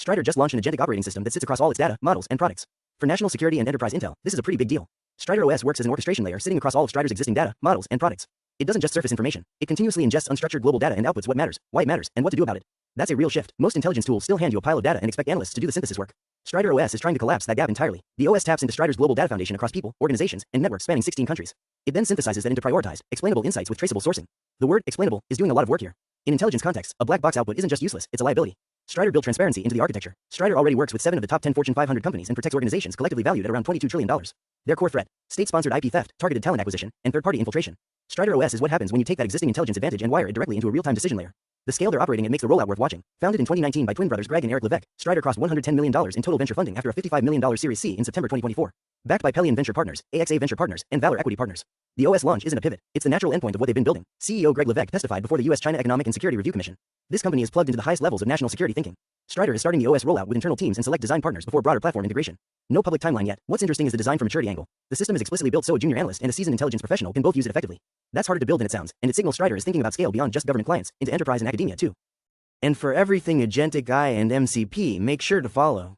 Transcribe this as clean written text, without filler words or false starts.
Strider just launched an agentic operating system that sits across all its data, models, and products. For national security and enterprise intel, this is a pretty big deal. Strider OS works as an orchestration layer sitting across all of Strider's existing data, models, and products. It doesn't just surface information. It continuously ingests unstructured global data and outputs what matters, why it matters, and what to do about it. That's a real shift. Most intelligence tools still hand you a pile of data and expect analysts to do the synthesis work. Strider OS is trying to collapse that gap entirely. The OS taps into Strider's global data foundation across people, organizations, and networks spanning 16 countries. It then synthesizes that into prioritized, explainable insights with traceable sourcing. The word explainable is doing a lot of work here. In intelligence contexts, a black box output isn't just useless, it's a liability. Strider built transparency into the architecture. Strider already works with 7 of the top 10 Fortune 500 companies and protects organizations collectively valued at around $22 trillion. Their core threat: state-sponsored IP theft, targeted talent acquisition, and third-party infiltration. Strider OS is what happens when you take that existing intelligence advantage and wire it directly into a real-time decision layer. The scale they're operating at makes the rollout worth watching. Founded in 2019 by twin brothers Greg and Eric Levesque, Strider crossed $110 million in total venture funding after a $55 million Series C in September 2024. Backed by Pelion Venture Partners, AXA Venture Partners, and Valor Equity Partners. The OS launch isn't a pivot, it's the natural endpoint of what they've been building. CEO Greg Levesque testified before the U.S. China Economic and Security Review Commission. This company is plugged into the highest levels of national security thinking. Strider is starting the OS rollout with internal teams and select design partners before broader platform integration. No public timeline yet. What's interesting is the design for maturity angle. The system is explicitly built so a junior analyst and a seasoned intelligence professional can both use it effectively. That's harder to build than it sounds, and it signals Strider is thinking about scale beyond just government clients, into enterprise and academia too. And for everything Agentic AI and MCP, make sure to follow